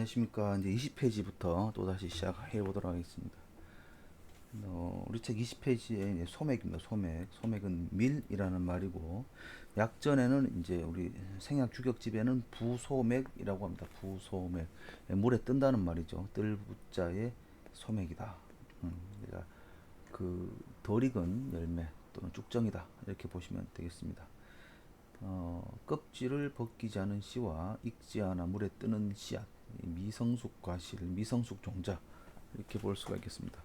안녕하십니까. 이제 20페이지부터 또다시 시작해 보도록 하겠습니다. 우리 책 20페이지에 이제 소맥입니다. 소맥은 밀이라는 말이고, 약전에는 이제 우리 생약 주격집에는 부소맥이라고 합니다. 부소맥. 물에 뜬다는 말이죠. 뜰 부자의 소맥이다. 그러니까 덜 익은 열매 또는 쭉정이다. 이렇게 보시면 되겠습니다. 껍질을 벗기지 않은 씨와 익지 않아 물에 뜨는 씨앗, 미성숙 과실, 미성숙 종자, 이렇게 볼 수가 있겠습니다.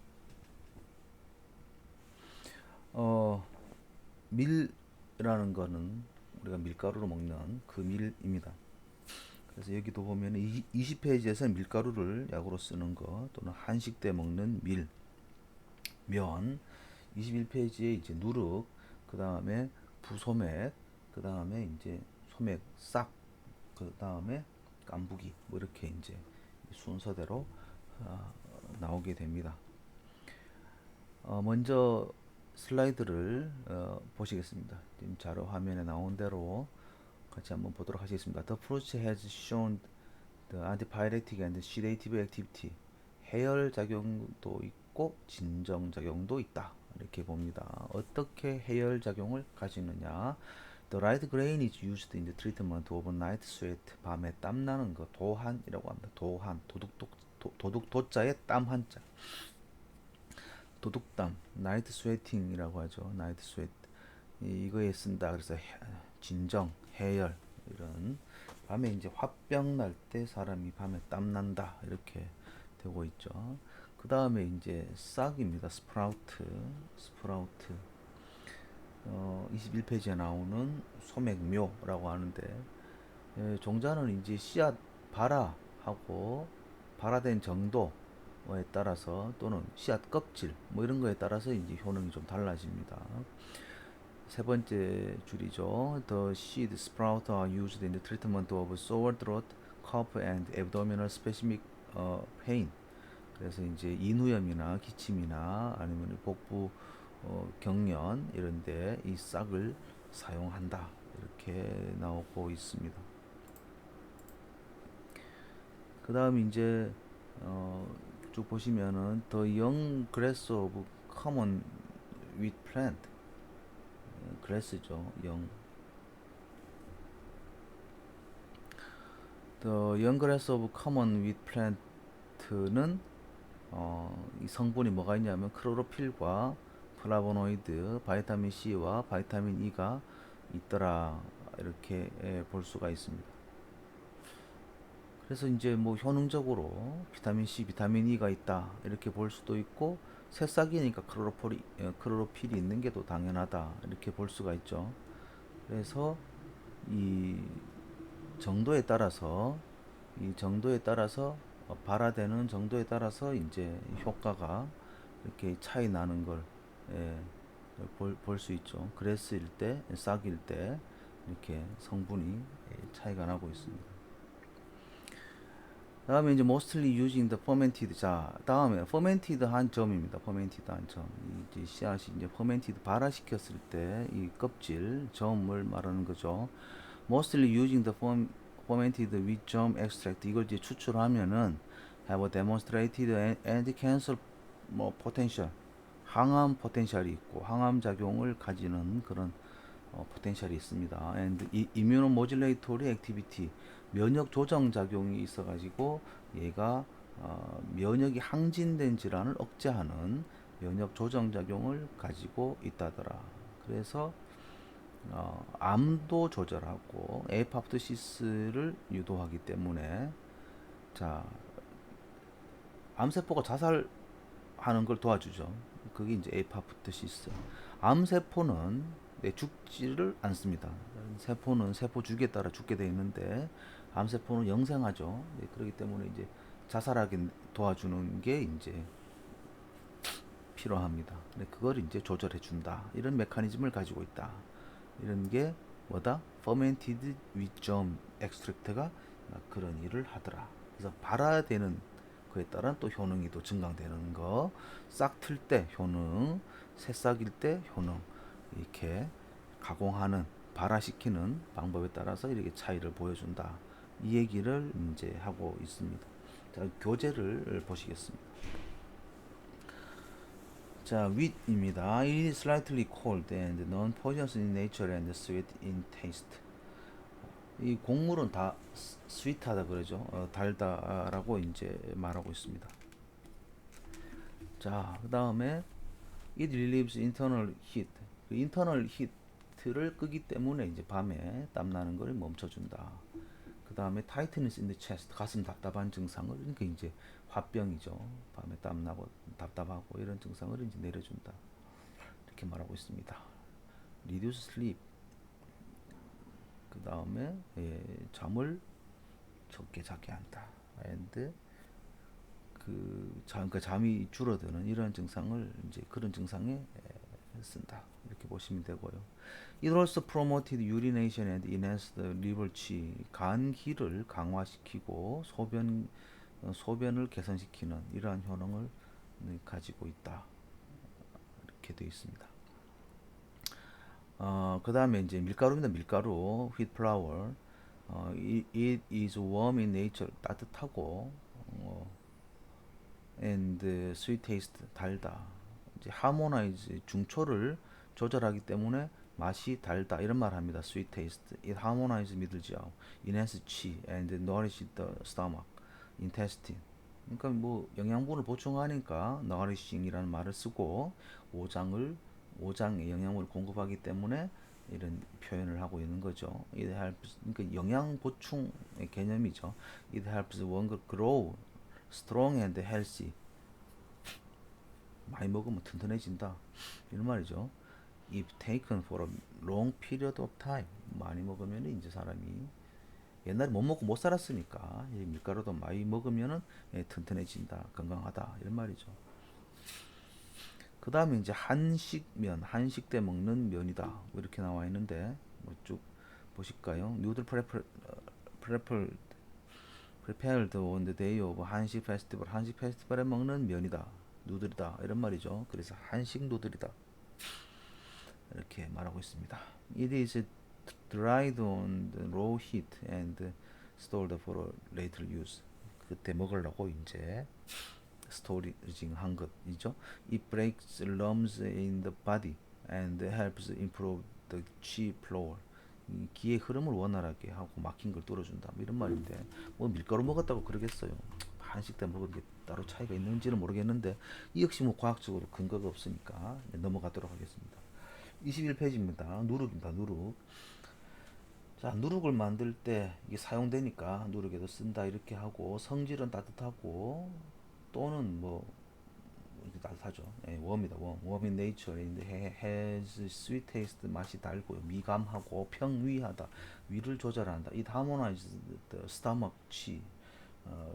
밀이라는 거는 우리가 밀가루로 먹는 그 밀입니다. 그래서 여기도 보면 20페이지에서 밀가루를 약으로 쓰는 거 또는 한식 때 먹는 밀, 면, 21페이지에 이제 누룩, 그 다음에 부소맥, 그 다음에 이제 소맥 싹, 그 다음에 깐부기, 뭐 이렇게 이제 순서대로 나오게 됩니다. 먼저 슬라이드를 보시겠습니다. 지금 자료 화면에 나온 대로 같이 한번 보도록 하겠습니다. The approach has shown the antipyretic and sedative activity. 해열 작용도 있고 진정 작용도 있다. 이렇게 봅니다. 어떻게 해열 작용을 가지느냐? The light grain is used in the treatment of night sweat. 밤에 땀 나는 거 도한이라고 합니다. 도한, 도둑 도자에 땀 한자. 도둑땀, 나이트 스웨팅이라고 하죠. 나이트 스웨트. 이거에 쓴다. 그래서 진정, 해열 이런 밤에 이제 화병 날 때 사람이 밤에 땀 난다 이렇게 되고 있죠. 그 다음에 이제 싹입니다. 스프라우트. 21페이지에 나오는 소맥묘라고 하는데, 종자는 이제 씨앗 발화하고 발화된 정도에 따라서 또는 씨앗 껍질 뭐 이런 거에 따라서 이제 효능이 좀 달라집니다. 세 번째 줄이죠. The seed sprout are used in the treatment of sore throat, cough and abdominal spasmic pain. 그래서 이제 인후염이나 기침이나 아니면 복부 경련 이런데 이 싹을 사용한다 이렇게 나오고 있습니다. 그 다음 이제 쭉 보시면은 The young grass of common wheat plant, grass죠. The young grass of common wheat plant는 이 성분이 뭐가 있냐면 클로로필과 플라보노이드, 바이타민 C와 바이타민 E가 있더라 이렇게 볼 수가 있습니다. 그래서 이제 뭐 효능적으로 비타민 C, 비타민 E가 있다 이렇게 볼 수도 있고, 새싹이니까 클로로필이 있는 게 더 당연하다 이렇게 볼 수가 있죠. 그래서 이 정도에 따라서 발화되는 정도에 따라서 이제 효과가 이렇게 차이 나는 걸 예, 볼 수 있죠. 그레스일 때, 싹일 때 이렇게 성분이 차이가 나고 있습니다. 다음에 이제 mostly using the fermented. 자, 다음에 fermented 한 점입니다. fermented 한 점. 이제 씨앗이 이제 fermented 발화시켰을 때 이 껍질 점을 말하는 거죠. mostly using the fermented wheat germ extract. 이걸 이제 추출하면은 have demonstrated anti-cancer 뭐 potential, 항암 포텐셜이 있고 항암 작용을 가지는 그런 포텐셜이 있습니다. and immunomodulatory activity, 면역 조정 작용이 있어가지고 얘가 면역이 항진된 질환을 억제하는 면역 조정 작용을 가지고 있다더라. 그래서 암도 조절하고 에파프토시스를 유도하기 때문에, 자, 암세포가 자살하는 걸 도와주죠. 그게 이제 에파프토시스. 암세포는 죽지를 않습니다. 세포는 세포 주기에 따라 죽게 되어 있는데 암세포는 영생하죠. 그렇기 때문에 이제 자살하게 도와주는 게 이제 필요합니다. 그걸 이제 조절해 준다. 이런 메커니즘을 가지고 있다. 이런 게 뭐다? Fermented wheat germ extract가 그런 일을 하더라. 그래서 발화되는 그에 따라 또 효능이 또 증강되는 거, 싹 틀 때 효능, 새싹일 때 효능, 이렇게 가공하는, 발화시키는 방법에 따라서 이렇게 차이를 보여준다. 이 얘기를 이제 하고 있습니다. 자, 교재를 보시겠습니다. 자, wheat입니다. It is slightly cold and non-poisonous in nature and sweet in taste. 이 곡물은 다 스윗하다 그러죠. 달다라고 이제 말하고 있습니다. 자, 그 다음에 it relieves internal heat. 그 internal heat를 끄기 때문에 이제 밤에 땀 나는 걸 멈춰준다. 그 다음에 tightness in the chest, 가슴 답답한 증상을, 그러니까 이제 화병이죠. 밤에 땀 나고 답답하고 이런 증상을 이제 내려준다. 이렇게 말하고 있습니다. reduce sleep. 그 다음에 잠을 적게 자게 한다. and 그러니까 잠이 줄어드는 이런 증상을 이제 그런 증상에 쓴다. 이렇게 보시면 되고요. It also promoted urination and enhanced the liver qi. 간기를 강화시키고 소변을 개선시키는 이러한 효능을 가지고 있다. 이렇게 되어 있습니다. 그 다음에 이제 밀가루입니다. 밀가루, wheat flour. it is warm in nature. 따뜻하고 and sweet taste. 달다. 이제 harmonize 중초를 조절하기 때문에 맛이 달다 이런 말 합니다. sweet taste. It harmonizes 미들지하고 enhance qi and nourish the stomach, intestine. 그러니까 뭐 영양분을 보충하니까 nourishing이라는 말을 쓰고 오장에 영양분을 공급하기 때문에 이런 표현을 하고 있는 거죠. It helps, 그러니까 영양 보충의 개념이죠. It helps one grow strong and healthy. 많이 먹으면 튼튼해진다. 이런 말이죠. If taken for a long period of time. 많이 먹으면 이제 사람이 옛날에 못 먹고 못 살았으니까 밀가루도 많이 먹으면은 튼튼해진다, 건강하다 이런 말이죠. 그 다음에 이제 한식면, 한식 때 먹는 면이다 이렇게 나와 있는데 쭉 보실까요? Noodle prepared on the day of 한식 페스티벌, 한식 페스티벌에 먹는 면이다, 누들이다 이런 말이죠. 그래서 한식 누들이다 이렇게 말하고 있습니다. It is dried on the raw heat and stored for later use. 그때 먹으려고 이제 스토리징 한 것이죠. It breaks lumps in the body and helps improve the qi flow. 이 기의 흐름을 원활하게 하고 막힌 걸 뚫어준다. 이런 말인데 뭐 밀가루 먹었다고 그러겠어요. 한식 때 먹은 게 따로 차이가 있는지는 모르겠는데 이 역시 뭐 과학적으로 근거가 없으니까 넘어가도록 하겠습니다. 21페이지입니다. 누룩입니다. 누룩. 자, 누룩을 만들 때 이게 사용되니까 누룩에도 쓴다 이렇게 하고 성질은 따뜻하고 또는 뭐 이렇게 따뜻하죠. 웜이다. 웜 in nature has sweet taste. 맛이 달고요. 미감하고 평위하다. 위를 조절한다. It harmonizes the stomach qi.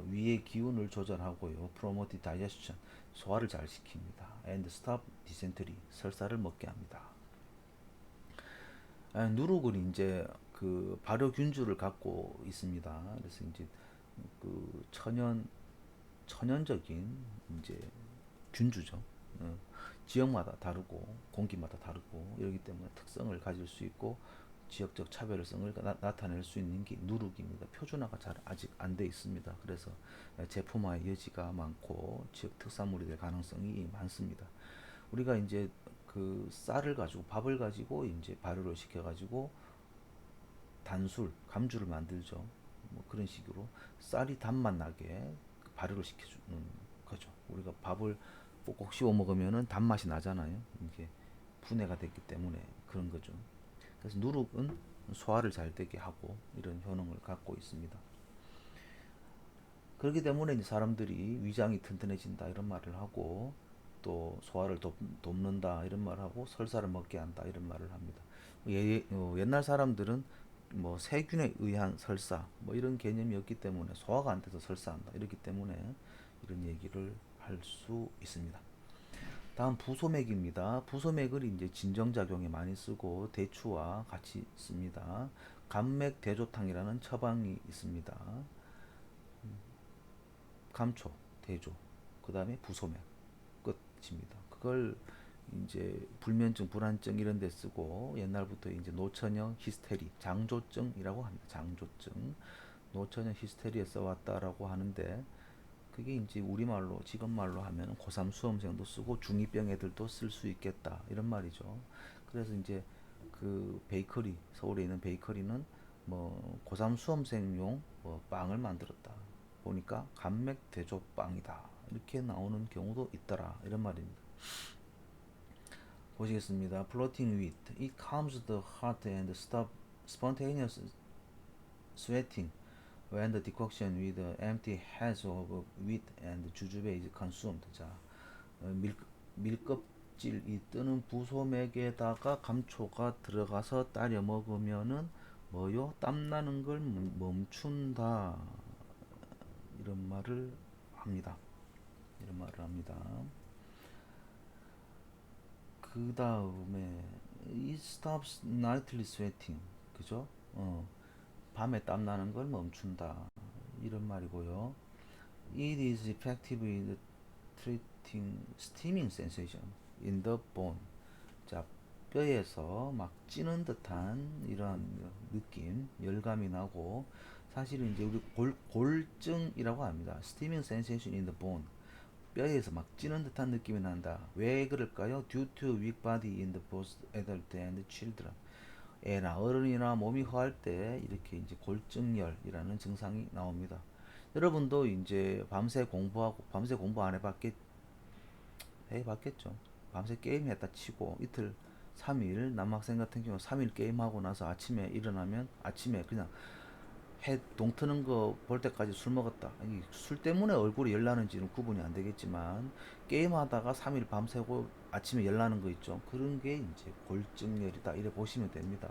위의 기운을 조절하고요. promote digestion. 소화를 잘 시킵니다. and stop dysentery. 설사를 먹게 합니다. 누룩은 이제 그 발효균주를 갖고 있습니다. 그래서 이제 그 천연적인 이제 균주죠. 지역마다 다르고 공기마다 다르고 이러기 때문에 특성을 가질 수 있고 지역적 차별성을 나타낼 수 있는 게 누룩입니다. 표준화가 잘 아직 안 돼 있습니다. 그래서 제품화의 여지가 많고 지역 특산물이 될 가능성이 많습니다. 우리가 이제 그 쌀을 가지고 밥을 가지고 이제 발효를 시켜 가지고 단술 감주를 만들죠. 뭐 그런 식으로 쌀이 단맛 나게 발효를 시켜주는 거죠. 우리가 밥을 꼭꼭 씹어 먹으면은 단맛이 나잖아요. 이게 분해가 됐기 때문에 그런 거죠. 그래서 누룩은 소화를 잘 되게 하고 이런 효능을 갖고 있습니다. 그렇기 때문에 이제 사람들이 위장이 튼튼해진다 이런 말을 하고 또 소화를 돕는다 이런 말을 하고 설사를 먹게 한다 이런 말을 합니다. 옛날 사람들은 뭐 세균에 의한 설사 뭐 이런 개념이었기 때문에 소화가 안 돼서 설사한다 이렇기 때문에 이런 얘기를 할 수 있습니다. 다음 부소맥입니다. 부소맥을 이제 진정작용에 많이 쓰고 대추와 같이 씁니다. 감맥 대조탕이라는 처방이 있습니다. 감초, 대조, 그 다음에 부소맥 끝입니다. 그걸 이제 불면증, 불안증 이런 데 쓰고 옛날부터 이제 노처녀 히스테리, 장조증이라고 합니다. 장조증, 노처녀 히스테리에 써왔다라고 하는데 그게 이제 우리말로 지금말로 하면 고3 수험생도 쓰고 중2병 애들도 쓸 수 있겠다 이런 말이죠. 그래서 이제 그 베이커리 서울에 있는 베이커리는 뭐 고3 수험생용 뭐 빵을 만들었다. 보니까 감맥 대조빵이다. 이렇게 나오는 경우도 있더라. 이런 말입니다. 보시겠습니다. Floating wheat. It calms the heart and stop spontaneous sweating when the decoction with empty heads of wheat and jujube is consumed. 자, 밀껍질 이 뜨는 부소맥에다가 감초가 들어가서 따려 먹으면은 뭐요? 땀나는 걸 멈춘다. 이런 말을 합니다. 이런 말을 합니다. 그 다음에 it stops nightly sweating. 그죠? 밤에 땀나는 걸 멈춘다. 이런 말이고요. It is effective in treating steaming sensation in the bone. 자, 뼈에서 막 찌는 듯한 이런 느낌, 열감이 나고 사실은 이제 우리 골증이라고 합니다. Steaming sensation in the bone. 뼈에서 막 찌는 듯한 느낌이 난다. 왜 그럴까요? Due to weak body in the both adult and children. 애나 어른이나 몸이 허할 때 이렇게 이제 골증열이라는 증상이 나옵니다. 여러분도 이제 밤새 공부하고 밤새 공부 안 해봤겠죠. 밤새 게임했다 치고 이틀 3일 남학생 같은 경우 3일 게임하고 나서 아침에 일어나면 아침에 그냥 해 동 트는 거 볼 때까지 술 먹었다. 술 때문에 얼굴이 열나는지는 구분이 안 되겠지만 게임하다가 3일 밤새고 아침에 열나는 거 있죠. 그런 게 이제 골증열이다. 이래 보시면 됩니다.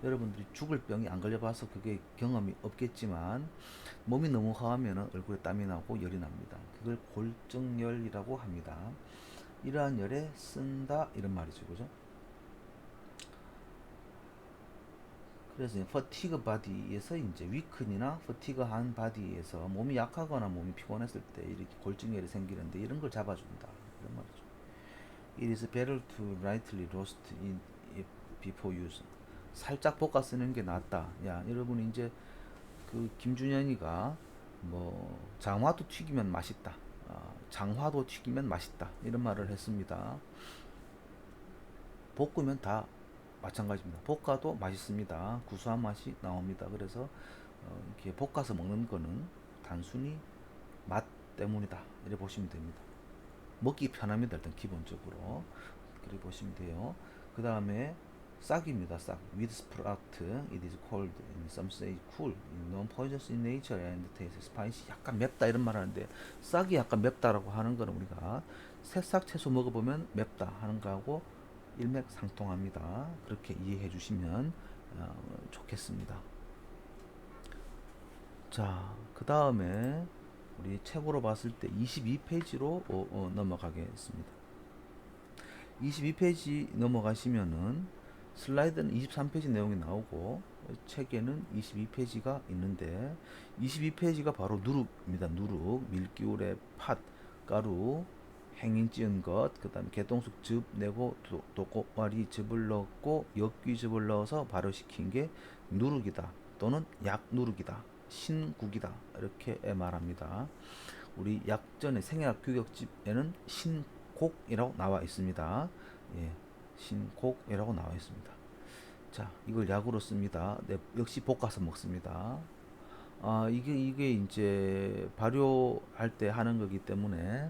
여러분들이 죽을 병이 안 걸려봐서 그게 경험이 없겠지만 몸이 너무 허하면 얼굴에 땀이 나고 열이 납니다. 그걸 골증열이라고 합니다. 이러한 열에 쓴다 이런 말이죠. 그죠? 그래서 fatigue body에서 이제 weaken이나 fatigue한 body에서 몸이 약하거나 몸이 피곤했을 때 이렇게 골증열이 생기는데 이런 걸 잡아준다 이런 말이죠. It is better to lightly roast it before use. 살짝 볶아 쓰는 게 낫다. 야, 여러분 이제 그 김준현이가 뭐 장화도 튀기면 맛있다. 장화도 튀기면 맛있다. 이런 말을 했습니다. 볶으면 다 마찬가지입니다. 볶아도 맛있습니다. 구수한 맛이 나옵니다. 그래서 이렇게 볶아서 먹는 거는 단순히 맛 때문이다. 이렇게 보시면 됩니다. 먹기 편합니다. 일단 기본적으로 그렇게 보시면 돼요. 그 다음에 싹입니다. 싹. With sprout, it is cold. Some say cool. Non-poisonous in nature and tastes spicy. 약간 맵다 이런 말 하는데 싹이 약간 맵다라고 하는 거는 우리가 새싹 채소 먹어보면 맵다 하는 거하고 일맥상통합니다. 그렇게 이해해 주시면 좋겠습니다. 자, 그 다음에 우리 책으로 봤을 때 22페이지로 넘어가겠습니다. 22페이지 넘어가시면은 슬라이드는 23페이지 내용이 나오고 책에는 22페이지가 있는데 22페이지가 바로 누룩입니다. 누룩, 밀기울의 팥, 가루, 행인 찌은 것, 그 다음에 개똥쑥 즙 내고 도꼬마리 즙을 넣고 엽귀즙을 넣어서 발효시킨 게 누룩이다 또는 약누룩이다 신국이다 이렇게 말합니다. 우리 약전의 생약 규격집에는 신곡이라고 나와 있습니다. 예, 신곡이라고 나와 있습니다. 자, 이걸 약으로 씁니다. 네, 역시 볶아서 먹습니다. 이게 이제 발효할 때 하는 거기 때문에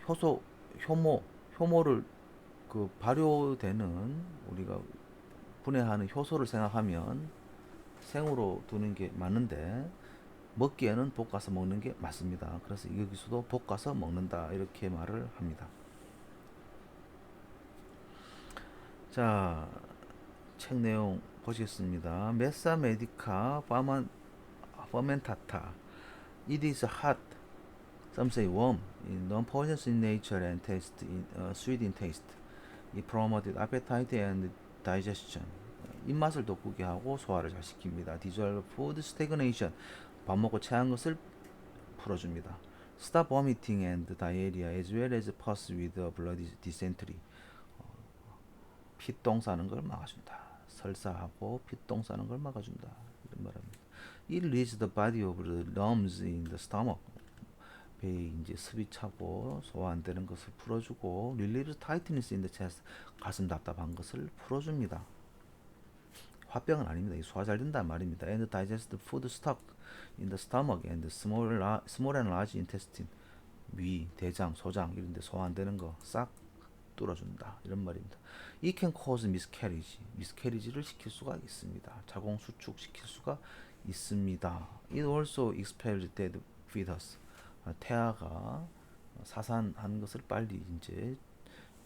효소, 효모를 그 발효되는 우리가 분해하는 효소를 생각하면 생으로 두는 게 맞는데 먹기에는 볶아서 먹는 게 맞습니다. 그래서 여기서도 볶아서 먹는다 이렇게 말을 합니다. 자, 책 내용 보시겠습니다. 메사 메디카 퍼멘타타. It is hot. Some say warm. Non-poisonous in nature and taste, sweet in taste. It promoted appetite and digestion. 입맛을 돋구게 하고 소화를 잘 시킵니다. Dissolve food stagnation. 밥 먹고 체한 것을 풀어줍니다. Stop vomiting and diarrhea as well as pus with bloody dysentery. 피똥 싸는 걸 막아준다. 설사하고 피똥 싸는 걸 막아준다. 이런 말입니다. It releases the body of the lumps in the stomach. 배에 이제 습이 차고 소화 안 되는 것을 풀어주고 relieves tightness in the chest. 가슴 답답한 것을 풀어줍니다. 화병은 아닙니다. 이 소화 잘 된다는 말입니다. And digest the food stock in the stomach and small and large intestine. 위, 대장, 소장 이런 데 소화 안 되는 거 싹 뚫어준다. 이런 말입니다. It can cause miscarriage. miscarriage를 시킬 수가 있습니다. 자궁 수축 시킬 수가 있습니다. It also expels dead fetus. 태아가 사산한 것을 빨리 이제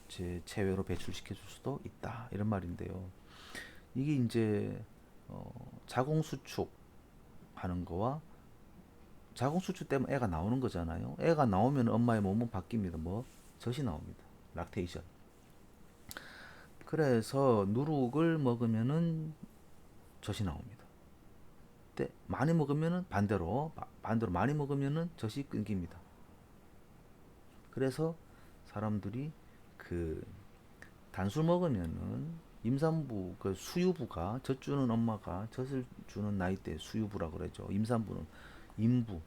제 체외로 배출시켜 줄 수도 있다. 이런 말인데요. 이게 이제 자궁 수축 하는 거와 자궁 수축 때문에 애가 나오는 거잖아요. 애가 나오면 엄마의 몸은 바뀝니다. 뭐 젖이 나옵니다. 락테이션. 그래서 누룩을 먹으면은 젖이 나옵니다. 근데 많이 먹으면은 반대로 많이 먹으면은 젖이 끊깁니다. 그래서 사람들이 그 단술 먹으면은 임산부 그 수유부가 젖 주는 엄마가 젖을 주는 나이대 수유부라 그러죠. 임산부는 임부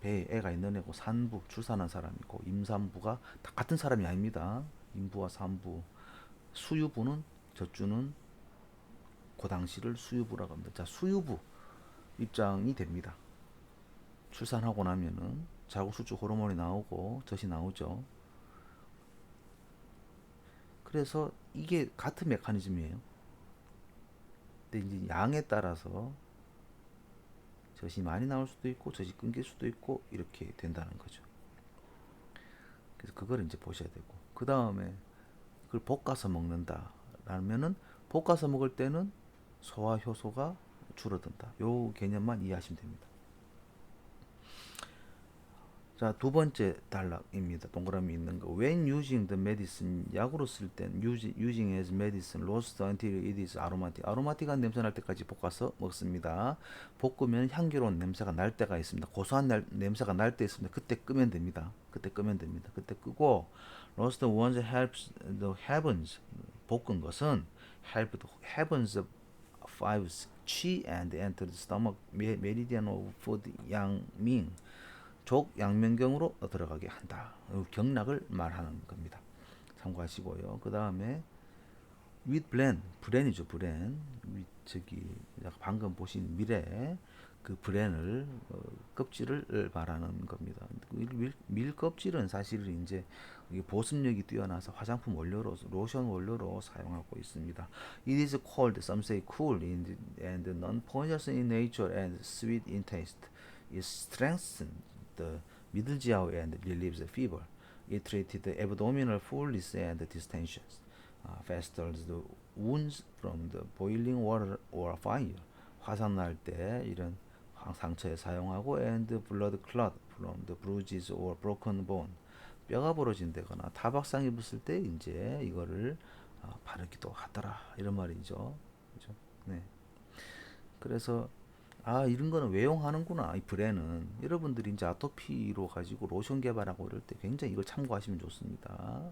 배에 애가 있는 애고 산부 출산한 사람이고 임산부가 다 같은 사람이 아닙니다. 임부와 산부 수유부는 젖 주는 그 당시를 수유부라고 합니다. 자, 수유부 입장이 됩니다. 출산하고 나면은 자궁수축 호르몬이 나오고 젖이 나오죠. 그래서 이게 같은 메커니즘이에요. 근데 이제 양에 따라서 젖이 많이 나올 수도 있고 젖이 끊길 수도 있고 이렇게 된다는 거죠. 그래서 그걸 이제 보셔야 되고 그 다음에 그걸 볶아서 먹는다 라면은 볶아서 먹을 때는 소화 효소가 줄어든다. 요 개념만 이해하시면 됩니다. 자, 두 번째 단락입니다. 동그라미 있는 거. When using the medicine, 약으로 쓸 땐 using as medicine, roast until it is aromatic. 아로마틱한 냄새 날 때까지 볶아서 먹습니다. 볶으면 향기로운 냄새가 날 때가 있습니다. 고소한 냄새가 날 때 있습니다. 그때 끄면 됩니다. 그때 끄고 roast once helps the heavens. 볶은 것은 help the heavens of fives chi and enter the stomach meridian of food 양밍. 족 양면경으로 들어가게 한다. 경락을 말하는 겁니다. 참고하시고요. 그 다음에 with 브랜이죠. 브랜. 저기 방금 보신 밀의 그 브랜을 껍질을 말하는 겁니다. 밀 껍질은 사실은 이제 보습력이 뛰어나서 화장품 원료로 로션 원료로 사용하고 있습니다. It is cold, some say cool, and non-poisonous in nature and sweet in taste. It strengthens the middle jaw and relieves fever. It treated the abdominal fullness and distensions. Festers the wounds from the boiling water or fire. 화상 날 때 이런 상처에 사용하고 and blood clot from the bruises or broken bone. 뼈가 부러진다거나 타박상 입었을 때 이제 이거를 바르기도 하더라. 이런 말이죠. 그죠? 네. 그래서 이런 거는 외용하는구나. 이 브랜은 여러분들이 이제 아토피로 가지고 로션 개발하고 이럴 때 굉장히 이걸 참고하시면 좋습니다.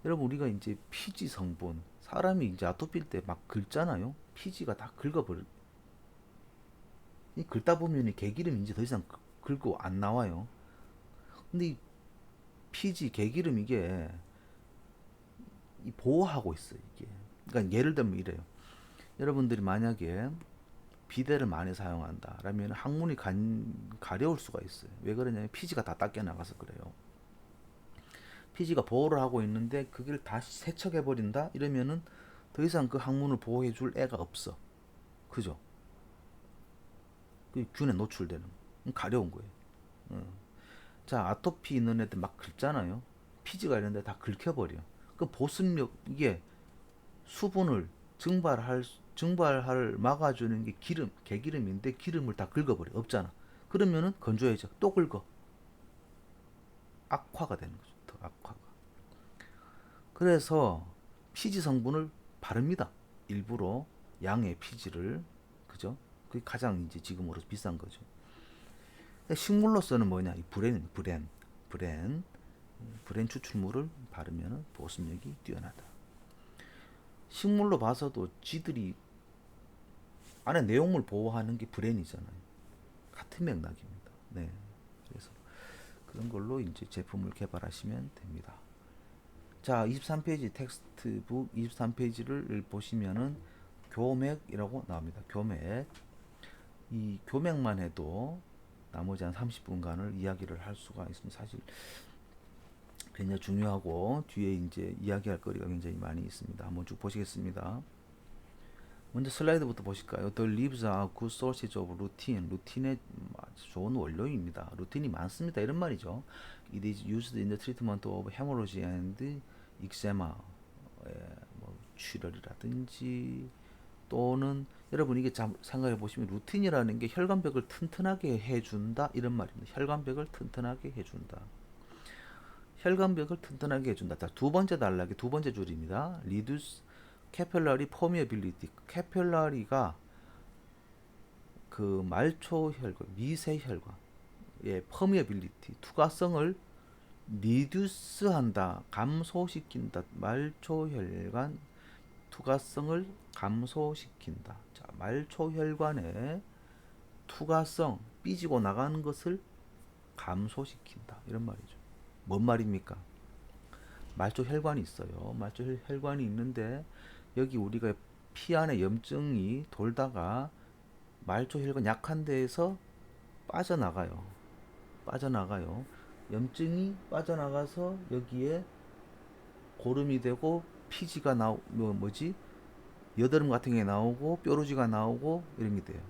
여러분 우리가 이제 피지 성분 사람이 이제 아토피일 때 막 긁잖아요. 피지가 다 긁어버려. 이 긁다 보면 이 개기름이 이제 더 이상 긁고 안 나와요. 근데 이 피지 개기름 이게 이 보호하고 있어요. 이게. 그러니까 예를 들면 이래요. 여러분들이 만약에 비데를 많이 사용한다 라면 항문이 가려울 수가 있어요. 왜 그러냐면 피지가 다 닦여 나가서 그래요. 피지가 보호를 하고 있는데 그걸 다시 세척해 버린다 이러면은 더 이상 그 항문을 보호해 줄 애가 없어. 그죠? 그 균에 노출되는 가려운 거예요. 자, 아토피 있는 애들 막 긁잖아요. 피지가 있는데 다 긁혀버려. 그 보습력 이게 수분을 증발을 막아주는 게 개기름인데 기름을 다 긁어버려. 없잖아. 그러면은 건조해져. 또 긁어. 악화가 되는 거죠. 더 악화가. 그래서 피지 성분을 바릅니다. 일부러 양의 피지를. 그죠? 그게 가장 이제 지금으로 비싼 거죠. 식물로서는 뭐냐? 이 브랜 추출물을 바르면 보습력이 뛰어나다. 식물로 봐서도 지들이 안에 내용물 보호하는 게 브랜이잖아요. 같은 맥락입니다. 네. 그래서 그런 걸로 이제 제품을 개발하시면 됩니다. 자, 23페이지 텍스트북 23페이지를 보시면은 교맥이라고 나옵니다. 교맥. 이 교맥만 해도 나머지 한 30분간을 이야기를 할 수가 있습니다. 사실 굉장히 중요하고 뒤에 이제 이야기할 거리가 굉장히 많이 있습니다. 한번 쭉 보시겠습니다. 먼저 슬라이드부터 보실까요? The leaves are good sources of routine. 루틴의 좋은 원료입니다. 루틴이 많습니다. 이런 말이죠. It is used in the treatment of hemorrhage and eczema. 뭐 출혈이라든지 또는 여러분 이게 생각해 보시면 루틴이라는 게 혈관벽을 튼튼하게 해준다 이런 말입니다. 혈관벽을 튼튼하게 해준다. 혈관벽을 튼튼하게 해준다. 자, 두 번째 단락의 두 번째 줄입니다. Reduce capillary permeability. 캐필라리가 그 말초 혈관, 미세 혈관, 예, permeability, 투과성을 리듀스한다, 감소시킨다. 말초 혈관 투과성을 감소시킨다. 자, 말초 혈관의 투과성, 삐지고 나가는 것을 감소시킨다. 이런 말이죠. 뭔 말입니까? 말초 혈관이 있어요. 말초 혈관이 있는데 여기 우리가 피 안에 염증이 돌다가 말초 혈관 약한 데에서 빠져나가요. 빠져나가요. 염증이 빠져나가서 여기에 고름이 되고 피지가 뭐지? 여드름 같은 게 나오고 뾰루지가 나오고 이런 게 돼요.